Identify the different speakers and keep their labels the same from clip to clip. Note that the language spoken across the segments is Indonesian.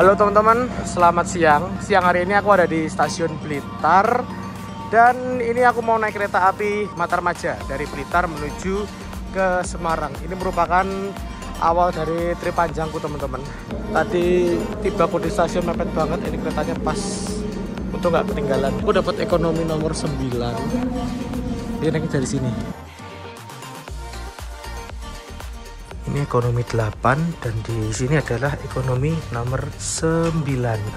Speaker 1: Halo teman-teman, selamat siang. Siang hari ini aku ada di stasiun Blitar. Dan ini aku mau naik kereta api Matarmaja dari Blitar menuju ke Semarang. Ini merupakan awal dari trip panjangku teman-teman. Tadi tiba aku di stasiun mepet banget. Ini keretanya pas untuk nggak ketinggalan. Aku dapat ekonomi nomor 9. Dia naik dari sini. Ini ekonomi 8 dan di sini adalah ekonomi nomor 9.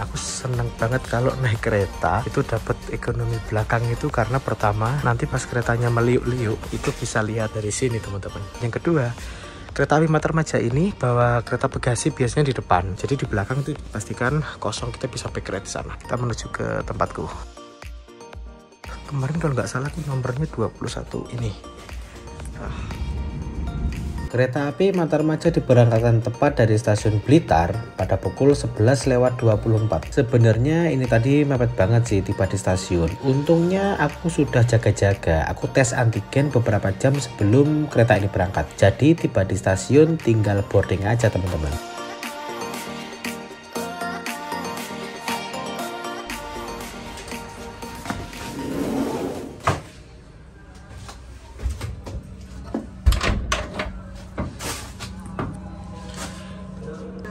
Speaker 1: Aku seneng banget kalau naik kereta itu dapat ekonomi belakang itu karena pertama nanti pas keretanya meliuk-liuk itu bisa lihat dari sini teman-teman. Yang kedua, kereta api Matarmaja ini bawa kereta bagasi biasanya di depan. Jadi di belakang itu pastikan kosong, kita bisa parkir di sana. Kita menuju ke tempatku. Kemarin kalau nggak salah nomornya 21 ini. Kereta api Matarmaja diberangkatkan tepat dari stasiun Blitar pada pukul 11:24. Sebenarnya ini tadi mepet banget sih tiba di stasiun. Untungnya aku sudah jaga-jaga. Aku tes antigen beberapa jam sebelum kereta ini berangkat. Jadi tiba di stasiun tinggal boarding aja teman-teman.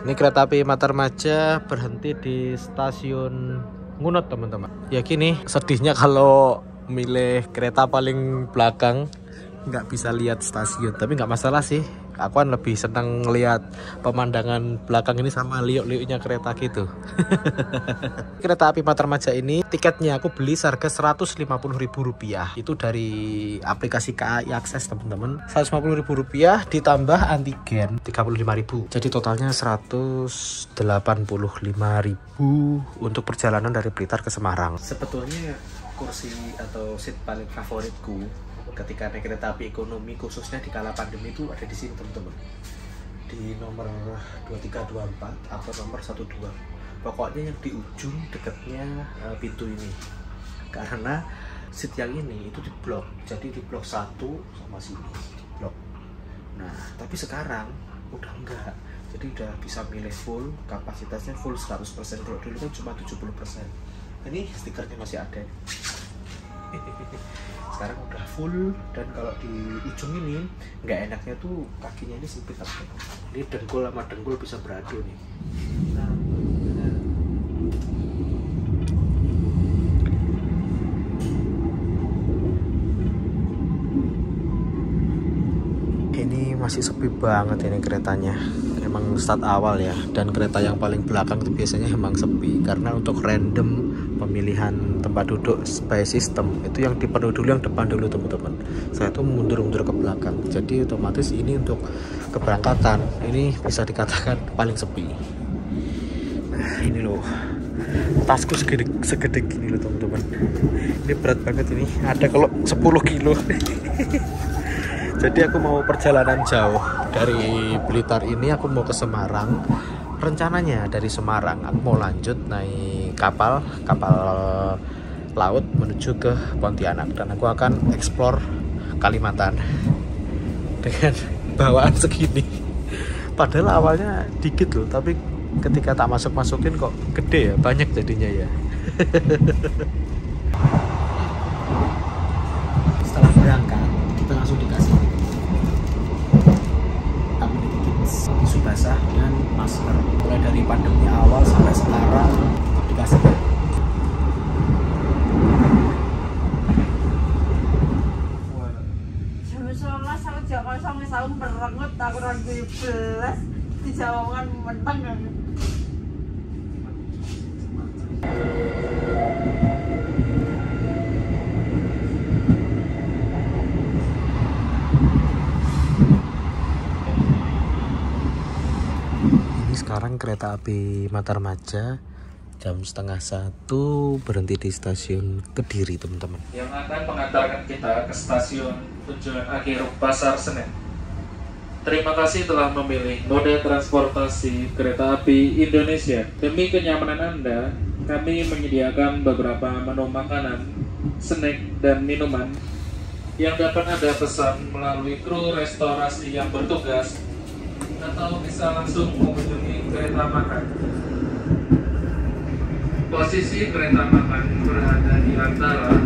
Speaker 1: Ini kereta api Matarmaja berhenti di stasiun Ngunut teman-teman. Ya gini, sedihnya kalau milih kereta paling belakang nggak bisa lihat stasiun. Tapi nggak masalah sih. Aku kan lebih senang ngelihat pemandangan belakang ini sama liuk-liuknya kereta gitu. Kereta api Matarmaja ini tiketnya aku beli seharga Rp150.000. Itu dari aplikasi KAI Akses teman-teman. Rp150.000 ditambah antigen Rp35.000. Jadi totalnya Rp185.000 untuk perjalanan dari Blitar ke Semarang. Sebetulnya kursi atau seat paling favoritku ketika naik kereta api ekonomi khususnya di kala pandemi itu ada di sini teman-teman, di nomor 2324 atau nomor 12. Pokoknya yang di ujung dekatnya pintu ini, karena seat yang ini itu di blok, jadi di blok 1 sama sini di blok. Nah tapi sekarang udah enggak, jadi udah bisa milih full, kapasitasnya full 100%. Kalau dulu kan cuma 70%. Ini stikernya masih ada. Sekarang udah full, dan kalau di ujung ini nggak enaknya tuh kakinya ini sempit apa? Ini dengkul sama dengkul bisa beradu nih. Ini masih sepi banget ini keretanya. Emang start awal ya, dan kereta yang paling belakang itu biasanya emang sepi karena untuk random pemilihan tempat duduk by system itu yang dipenuhi dulu, yang depan dulu teman-teman. Saya tuh mundur-mundur ke belakang, jadi otomatis ini untuk keberangkatan ini bisa dikatakan paling sepi. Nah ini loh, tasku segede gini loh teman-teman. Ini berat banget, ini ada kalau 10 kilo. Jadi aku mau perjalanan jauh dari Blitar ini, aku mau ke Semarang. Rencananya dari Semarang aku mau lanjut naik kapal laut menuju ke Pontianak, dan aku akan explore Kalimantan dengan bawaan segini. Padahal awalnya dikit loh, tapi ketika tak masukin kok gede ya, banyak jadinya ya. Setelah berangkat kita langsung dikasih tisu basah dan masker. Mulai dari pandemi awal sampai sekarang dikasih.
Speaker 2: Jam 11 sama Jawa sampai sahur berengut tak kurang 12 dijawabkan menteng kan.
Speaker 1: Sekarang kereta api Matarmaja jam 12:30 berhenti di stasiun Kediri teman-teman,
Speaker 3: yang akan mengantarkan kita ke stasiun tujuan akhir Pasar Senen. Terima kasih telah memilih moda transportasi kereta api Indonesia. Demi kenyamanan Anda, kami menyediakan beberapa menu makanan, snack, dan minuman yang dapat Anda pesan melalui kru restorasi yang bertugas, atau bisa langsung mengunjungi kereta makan. Posisi kereta makan berada di antara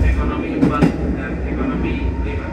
Speaker 3: ekonomi 4 dan ekonomi 5.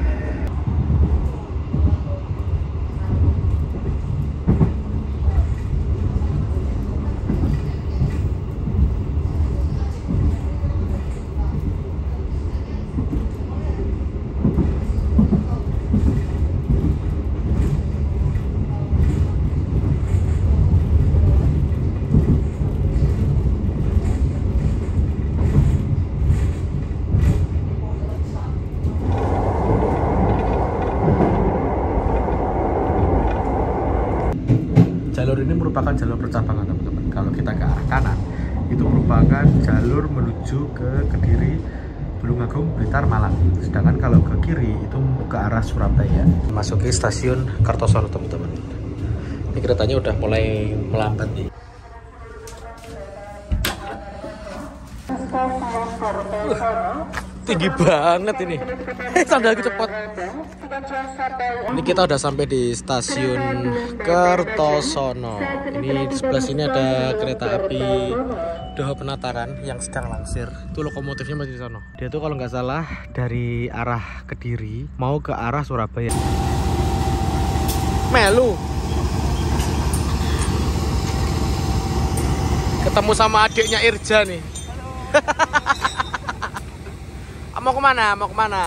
Speaker 1: Jalur ini merupakan jalur percabangan teman-teman. Kalau kita ke arah kanan, itu merupakan jalur menuju ke Kediri, Tulungagung, Blitar, Malang. Sedangkan kalau ke kiri itu ke arah Surabaya. Masuki stasiun Kartosono teman-teman. Ini keretanya udah mulai melambat nih. Tinggi banget ini. Sandalku cepot. Ini kita udah sampai di stasiun Kertosono. Ini di sebelah sini ada kereta api Doho Penataran yang sedang langsir. Itu lokomotifnya masih di sana. Dia tuh kalau nggak salah dari arah Kediri mau ke arah Surabaya. Melu. Ketemu sama adiknya Irja nih. Mau kemana? Mau kemana?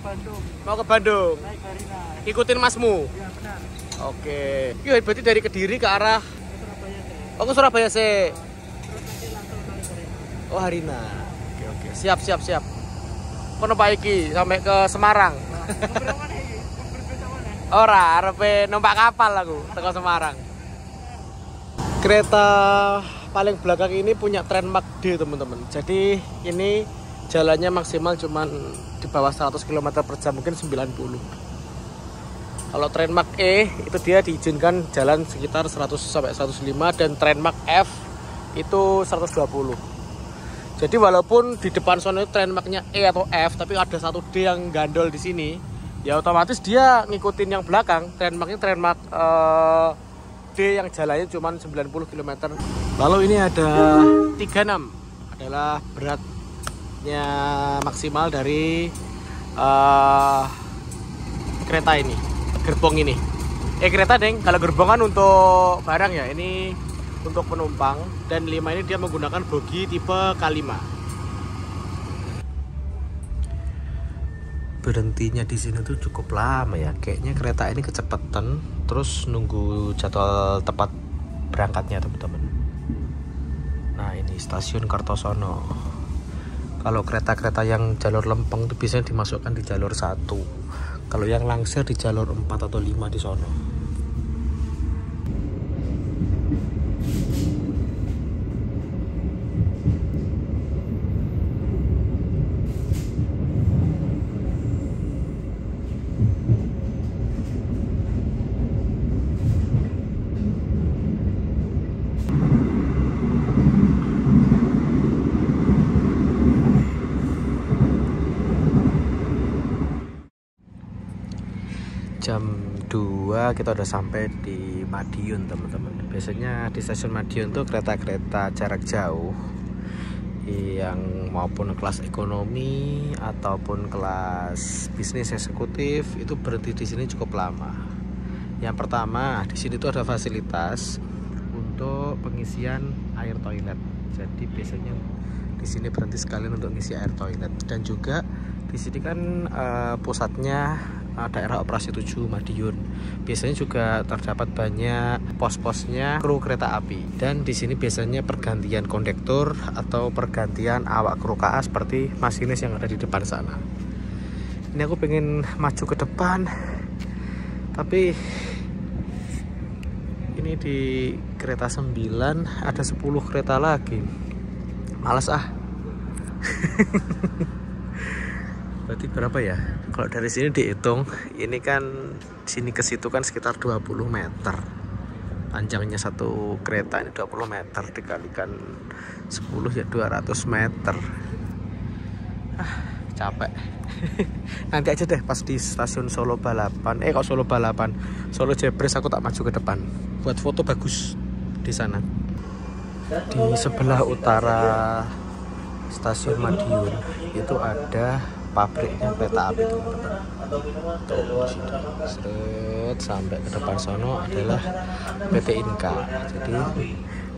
Speaker 2: Bandung.
Speaker 1: Mau ke Bandung.
Speaker 2: Naik Harina.
Speaker 1: Ikutin masmu.
Speaker 2: Ya benar.
Speaker 1: Oke. Iya, berarti dari Kediri ke arah
Speaker 2: Surabaya sih.
Speaker 1: Oh, ke Surabaya sih.
Speaker 2: Terus nanti langsung ke Harina.
Speaker 1: Oh, Harina. Oke. Siap. Kono Pak iki sampai ke Semarang.
Speaker 2: Ngobrol iki? Berbeda mana?
Speaker 1: Ora, arepe numpak kapal aku teko Semarang. Kereta paling belakang ini punya Trendmark D, teman-teman. Jadi ini jalannya maksimal cuman di bawah 100 km per jam, mungkin 90. Kalau Trendmark E itu dia diizinkan jalan sekitar 100 sampai 105 dan Trendmark F itu 120. Jadi walaupun di depan sono itu Trendmarknya E atau F, tapi ada satu D yang gandol di sini, ya otomatis dia ngikutin yang belakang. Trendmarknya Trendmark D yang jalannya cuma 90 km. Lalu ini ada 36 adalah beratnya maksimal dari kereta ini, gerbong ini. Kereta deng, kalau gerbong kan untuk barang ya, ini untuk penumpang. Dan 5 ini dia menggunakan bogi tipe K5. Berhentinya di sini tuh cukup lama ya. Kayaknya kereta ini kecepatan, terus nunggu jadwal tepat berangkatnya teman-teman. Nah ini stasiun Kartosono. Kalau kereta-kereta yang jalur lempeng itu biasanya dimasukkan di jalur 1. Kalau yang langsir di jalur 4 atau 5 di sono. Jam 2 kita udah sampai di Madiun teman-teman. Biasanya di stasiun Madiun tuh kereta-kereta jarak jauh yang maupun kelas ekonomi ataupun kelas bisnis eksekutif itu berhenti di sini cukup lama. Yang pertama, di sini tuh ada fasilitas untuk pengisian air toilet. Jadi biasanya di sini berhenti sekalian untuk ngisi air toilet. Dan juga di sini kan pusatnya daerah operasi 7 Madiun. Biasanya juga terdapat banyak pos-posnya kru kereta api. Dan di sini biasanya pergantian kondektur atau pergantian awak kru KA seperti masinis yang ada di depan sana. Ini aku pengen maju ke depan, tapi ini di kereta 9 ada 10 kereta lagi. Males ah. Berarti berapa ya? Kalau dari sini dihitung, ini kan sini ke situ kan sekitar 20 meter. Panjangnya satu kereta ini 20 meter dikalikan 10 ya 200 meter. Capek. Nanti aja deh pas di stasiun Solo Balapan. Kok Solo Balapan, Solo Jebres aku tak maju ke depan buat foto bagus di sana. Di sebelah utara stasiun Madiun itu ada pabriknya kereta api, teman-teman. Tuh, seret sampai ke depan sono adalah PT Inka. Jadi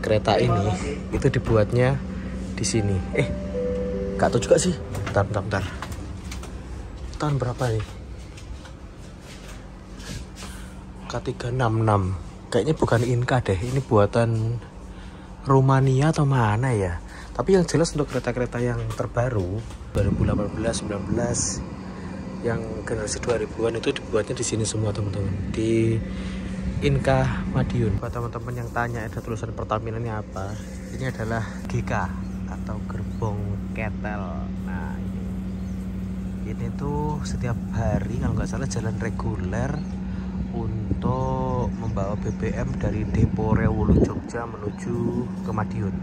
Speaker 1: kereta ini itu dibuatnya di sini. Gak tahu juga sih. Bentar. Tahun berapa nih? K366. Kayaknya bukan Inka deh. Ini buatan Rumania atau mana ya? Tapi yang jelas untuk kereta-kereta yang terbaru 2018, 19 yang generasi 2000-an itu dibuatnya di sini semua, teman-teman. Di Inka Madiun. Buat teman-teman yang tanya ada tulisan Pertamina ini apa? Ini adalah GK atau gerbong ketel. Nah, ini tuh setiap hari kalau nggak salah jalan reguler untuk membawa BBM dari depo Rewulu Jogja menuju ke Madiun.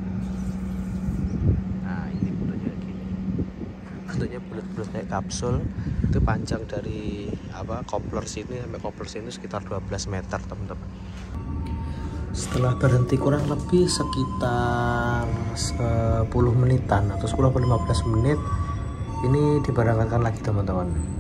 Speaker 1: Nah, ini bentuknya gini. Bentuknya bulat-bulat kayak kapsul. Itu panjang dari kopler sini sampai kopler sini sekitar 12 meter, teman-teman. Setelah berhenti kurang lebih sekitar 10 menitan atau 10-15 menit, ini diberangkatkan lagi, teman-teman.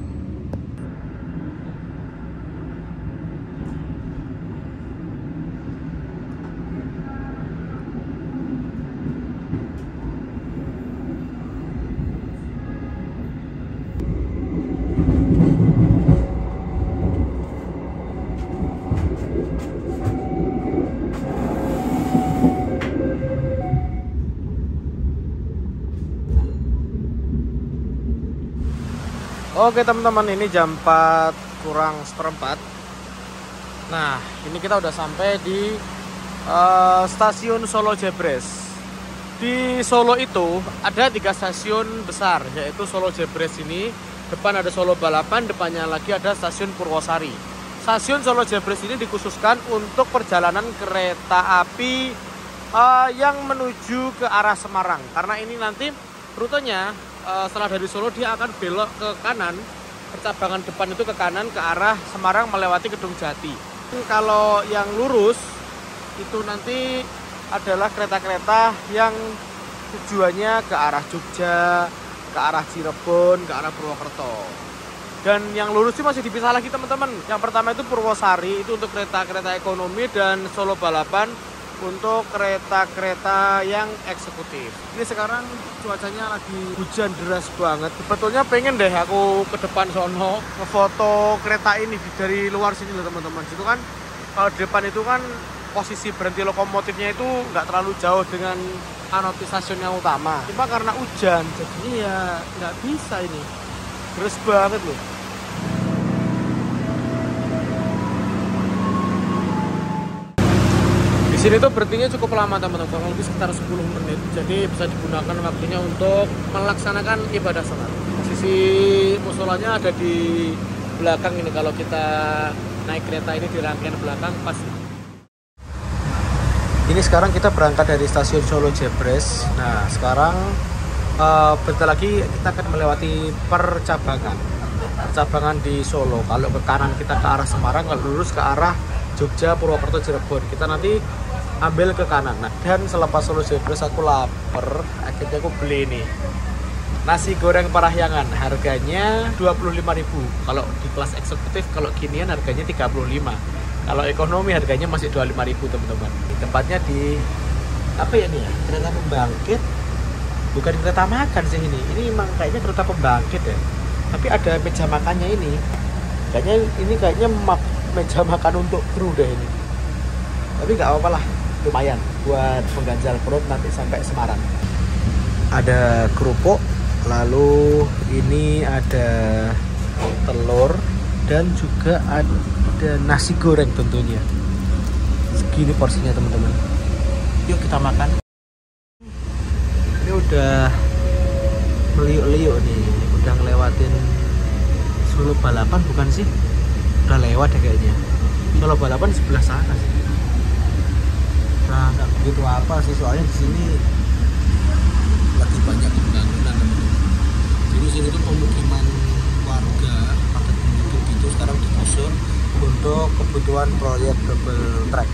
Speaker 1: Oke teman-teman, ini jam 4 kurang seperempat. Nah, ini kita udah sampai di stasiun Solo Jebres. Di Solo itu ada 3 stasiun besar, yaitu Solo Jebres ini. Depan ada Solo Balapan, depannya lagi ada stasiun Purwosari. Stasiun Solo Jebres ini dikhususkan untuk perjalanan kereta api yang menuju ke arah Semarang. Karena ini nanti rutenya setelah dari Solo dia akan belok ke kanan, percabangan depan itu ke kanan ke arah Semarang melewati Kedung Jati. Kalau yang lurus itu nanti adalah kereta-kereta yang tujuannya ke arah Jogja, ke arah Cirebon, ke arah Purwokerto. Dan yang lurus itu masih dipisah lagi, teman-teman. Yang pertama itu Purwosari, itu untuk kereta-kereta ekonomi, dan Solo Balapan untuk kereta-kereta yang eksekutif. Ini sekarang cuacanya lagi hujan deras banget. Sebetulnya pengen deh aku ke depan sono ngefoto kereta ini dari luar sini loh, teman-teman. Itu kan kalau di depan itu kan posisi berhenti lokomotifnya itu nggak terlalu jauh dengan kanopy stasiun yang utama. Cuma karena hujan, jadi ya nggak bisa ini. Deras banget loh. Di sini tuh berhentinya cukup lama, teman-teman, kurang lebih sekitar 10 menit. Jadi bisa digunakan waktunya untuk melaksanakan ibadah salat. Posisi musolanya ada di belakang ini. Kalau kita naik kereta ini di rangkaian belakang pas. Ini sekarang kita berangkat dari stasiun Solo Jebres. Nah, sekarang bentar lagi kita akan melewati percabangan di Solo. Kalau ke kanan kita ke arah Semarang, kalau lurus ke arah Jogja, Purwokerto, Cirebon. Kita nanti ambil ke kanan. Nah, dan selepas Solo Jebres aku lapar, akhirnya aku beli ini nasi goreng Parahyangan. Harganya 25.000. Kalau di kelas eksekutif, kalau ginian harganya 35. Kalau ekonomi harganya masih 25.000, teman-teman. Tempatnya di apa ya ini ya? Kereta pembangkit. Bukan kereta makan sih ini. Ini memang kayaknya kereta pembangkit ya. Tapi ada meja makannya ini. Kayaknya meja makan untuk kru deh ini. Tapi nggak apa-apa lah, lumayan buat mengganjal perut nanti sampai Semarang. Ada kerupuk, lalu ini ada telur, dan juga ada nasi goreng tentunya. Segini porsinya, teman-teman. Yuk kita makan. Ini udah meliuk-liuk nih, udah ngelewatin Solo Balapan bukan sih? Udah lewat deh kayaknya. Solo Balapan sebelah sana sih. Nah, nggak begitu apa sih, soalnya di sini lagi banyak pembangunan, teman-teman. Jadi sini tuh pemukiman warga, padat penduduk itu sekarang digusur untuk kebutuhan proyek double track.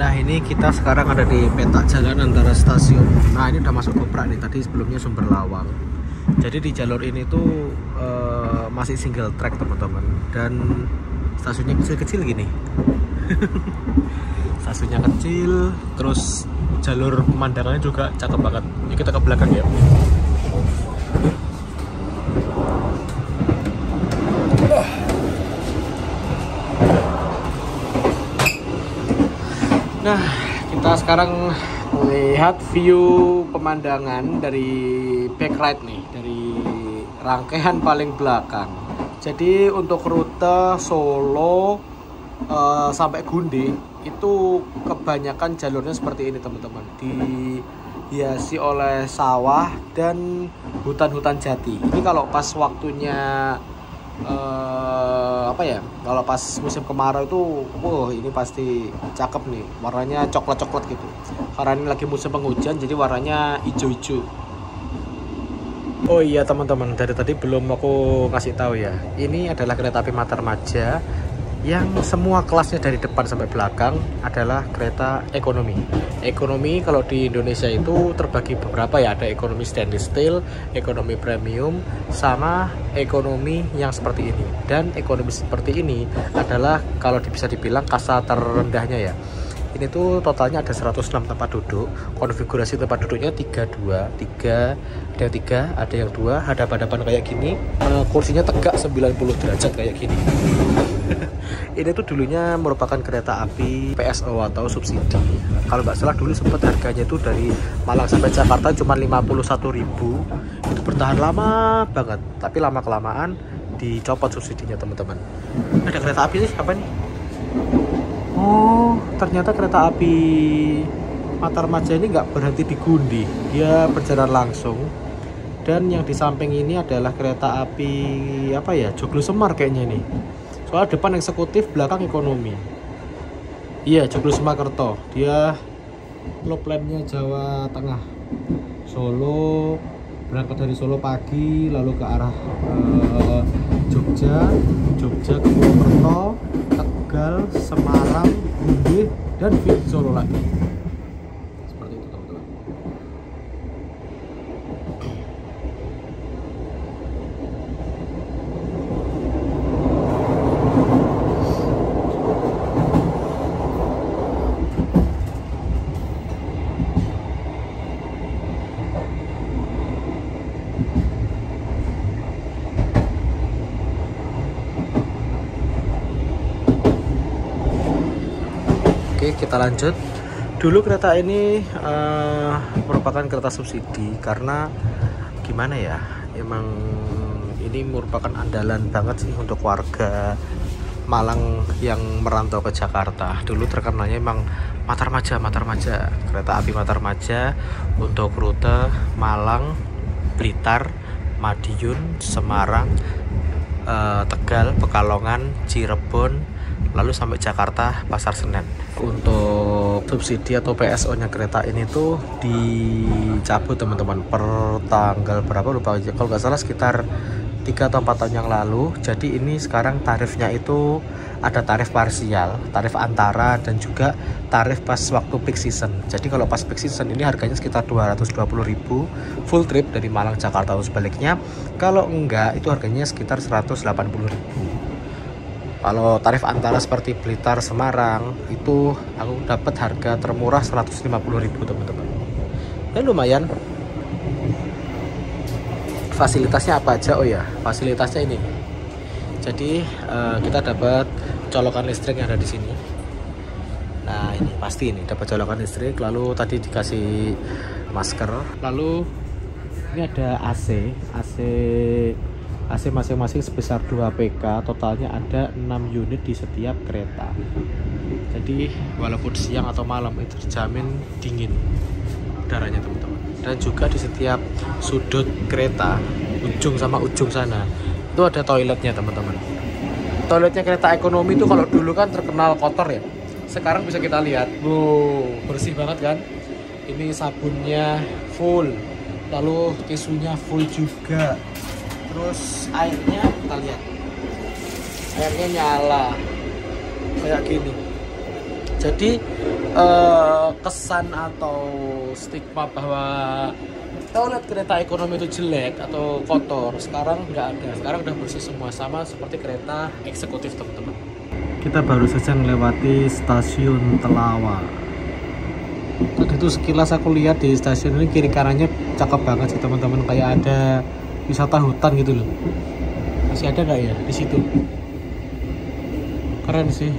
Speaker 1: Nah ini kita sekarang ada di petak jalan antara stasiun. Nah ini udah masuk Koprak nih, tadi sebelumnya Sumber Lawang. Jadi di jalur ini tuh masih single track teman-teman. Dan stasiunnya kecil-kecil gini. Stasiunnya kecil, terus jalur pemandangannya juga cakep banget. Ini kita ke belakang ya. Nah, kita sekarang melihat view pemandangan dari back right nih, dari rangkaian paling belakang. Jadi untuk rute Solo sampai Gundi itu kebanyakan jalurnya seperti ini teman-teman, dihiasi oleh sawah dan hutan-hutan jati. Ini kalau pas waktunya kalau pas musim kemarau itu ini pasti cakep nih, warnanya coklat-coklat gitu, karena ini lagi musim penghujan jadi warnanya hijau-hijau. Oh iya teman-teman, dari tadi belum aku ngasih tahu ya, ini adalah kereta api Matarmaja yang semua kelasnya dari depan sampai belakang adalah kereta ekonomi. Ekonomi kalau di Indonesia itu terbagi beberapa ya, ada ekonomi stainless steel, ekonomi premium, sama ekonomi yang seperti ini. Dan ekonomi seperti ini adalah kalau bisa dibilang kasta terendahnya ya. Ini tuh totalnya ada 106 tempat duduk, konfigurasi tempat duduknya 3, ada yang 3, ada yang 2, hadap-hadapan kayak gini, kursinya tegak 90 derajat kayak gini. Ini tuh dulunya merupakan kereta api PSO atau subsidi. Kalau nggak salah dulu sempat harganya itu dari Malang sampai Jakarta cuma 51.000. Itu bertahan lama banget, tapi lama-kelamaan dicopot subsidinya teman-teman. Ada kereta api sih, apa nih? Oh, ternyata kereta api Matarmaja ini nggak berhenti di Gundi, dia berjalan langsung. Dan yang di samping ini adalah kereta api Joglo Semar kayaknya nih. Soal depan eksekutif, belakang ekonomi. Iya, Joglo Semakerto. Dia low plan-nya Jawa Tengah. Solo, berangkat dari Solo pagi, lalu ke arah Jogja ke Purwokerto, Tegal, Semarang, Gundi, dan Solo lagi. Seperti itu teman-teman. Oke, kita lanjut. Dulu kereta ini merupakan kereta subsidi karena gimana ya, emang ini merupakan andalan banget sih untuk warga Malang yang merantau ke Jakarta. Dulu terkenalnya emang Matarmaja, kereta api Matarmaja untuk rute Malang, Blitar, Madiun, Semarang, Tegal, Pekalongan, Cirebon, lalu sampai Jakarta Pasar Senen. Untuk subsidi atau PSO nya kereta ini tuh dicabut teman-teman per tanggal berapa lupa aja, kalau nggak salah sekitar 3 atau 4 tahun yang lalu. Jadi ini sekarang tarifnya itu ada tarif parsial, tarif antara, dan juga tarif pas waktu peak season. Jadi kalau pas peak season ini harganya sekitar 220.000 full trip dari Malang Jakarta atau sebaliknya. Kalau enggak itu harganya sekitar 180.000. Kalau tarif antara seperti Blitar Semarang itu aku dapat harga termurah 150.000 teman-teman. Ya lumayan. Fasilitasnya apa aja? Oh ya, fasilitasnya ini. Jadi kita dapat colokan listrik yang ada di sini. Nah ini pasti ini dapat colokan listrik. Lalu tadi dikasih masker. Lalu ini ada AC masing-masing sebesar 2 PK, totalnya ada 6 unit di setiap kereta. Jadi walaupun siang atau malam itu terjamin dingin udaranya teman-teman. Dan juga di setiap sudut kereta, ujung sama ujung sana, itu ada toiletnya teman-teman. Toiletnya kereta ekonomi itu kalau dulu kan terkenal kotor ya, sekarang bisa kita lihat, bersih banget kan. Ini sabunnya full, lalu tisunya full juga. Terus airnya kita lihat, airnya nyala kayak gini. Jadi kesan atau stigma bahwa toilet kereta ekonomi itu jelek atau kotor, sekarang nggak ada. Sekarang udah bersih semua, sama seperti kereta eksekutif teman-teman. Kita baru saja melewati stasiun Telawa. Tadi itu sekilas aku lihat di stasiun ini kiri kanannya cakep banget sih teman-teman, kayak ada wisata hutan gitu loh. Masih ada nggak ya di situ? Keren sih.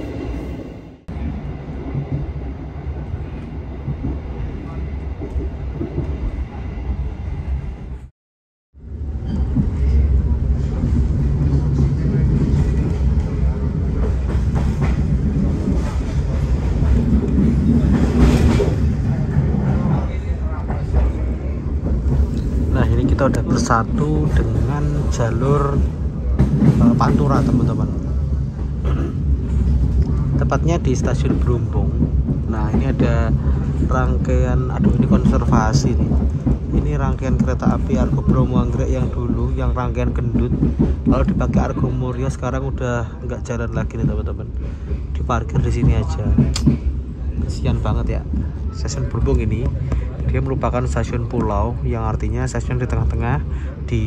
Speaker 1: Nah, ini kita udah bersatu dengan jalur Pantura teman-teman, tepatnya di stasiun Brumbung. Nah, ini ada rangkaian, aduh ini konservasi nih, ini rangkaian kereta api Argo Bromo Anggrek yang dulu, yang rangkaian gendut, lalu dipakai Argo Muria, sekarang udah nggak jalan lagi nih teman-teman, diparkir di sini aja. Kasian banget ya. Stasiun Brumbung ini dia merupakan stasiun pulau, yang artinya stasiun di tengah-tengah, di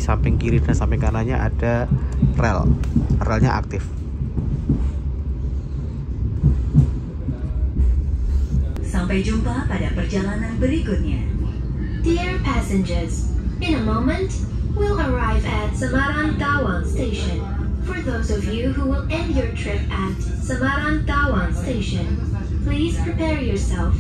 Speaker 1: samping kiri dan samping kanannya ada relnya aktif.
Speaker 4: Sampai jumpa pada perjalanan berikutnya.
Speaker 5: Dear passengers, in a moment we'll arrive at Semarang Tawang Station. For those of you who will end your trip at Semarang Tawang Station, please prepare yourself.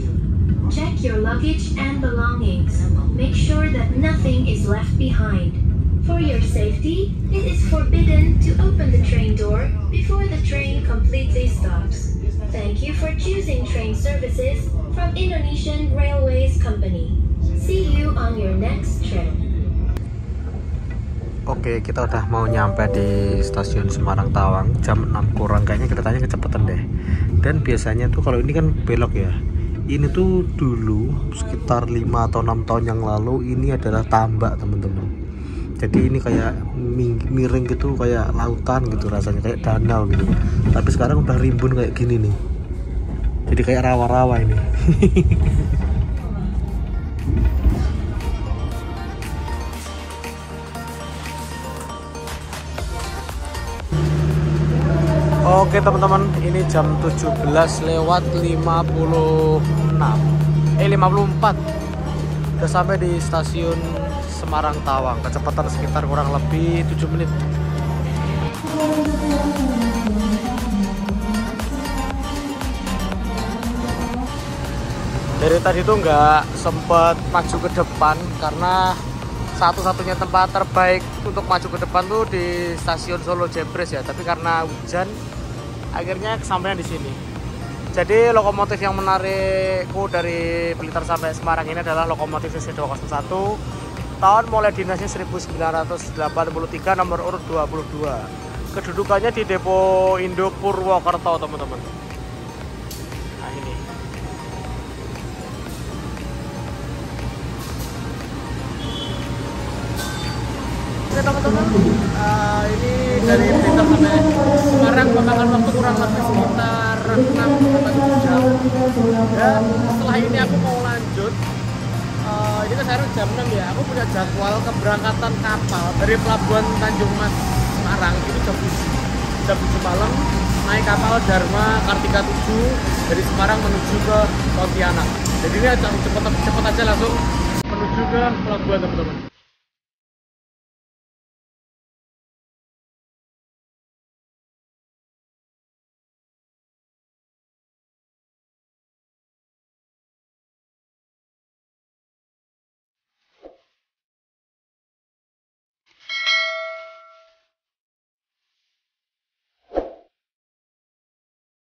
Speaker 5: Check your luggage and belongings. Make sure that nothing is left behind. For your safety, it is forbidden to open the train door before the train completely stops. Thank you for choosing train services from Indonesian Railways Company. See you on your next trip.
Speaker 1: Oke, kita udah mau nyampe di stasiun Semarang Tawang jam 6 kurang. Kayaknya keretanya kecepatan deh. Dan biasanya tuh kalau ini kan belok ya, ini tuh dulu sekitar 5 atau 6 tahun yang lalu ini adalah tambak teman-teman. Jadi ini kayak miring gitu, kayak lautan gitu rasanya, kayak danau gitu. Tapi sekarang udah rimbun kayak gini nih. Jadi kayak rawa-rawa ini. Oke teman-teman, ini jam 17:56. 54. Udah sampai di stasiun Semarang Tawang. Kecepatan sekitar kurang lebih 7 menit. Dari tadi tuh nggak sempet maju ke depan karena satu-satunya tempat terbaik untuk maju ke depan tuh di stasiun Solo Jebres ya. Tapi karena hujan, akhirnya kesampaian di sini. Jadi lokomotif yang menarikku dari Blitar sampai Semarang ini adalah lokomotif CC201 tahun mulai dinasnya 1983, nomor urut 22. Kedudukannya di Depo Indo Purwokerto teman-teman. Nah ini. Oke teman-teman, ini dari Blitar sampai Semarang memakan waktu kurang lebih sekitar 6-7 jam. Dan setelah ini aku mau lanjut. Ini kan sekarang jam 6 ya. Aku punya jadwal keberangkatan kapal dari Pelabuhan Tanjung Mas Semarang itu jam 7 malam, naik kapal Dharma Kartika 7 dari Semarang menuju ke Pontianak. Jadi ini cepet aja langsung menuju ke pelabuhan teman-teman.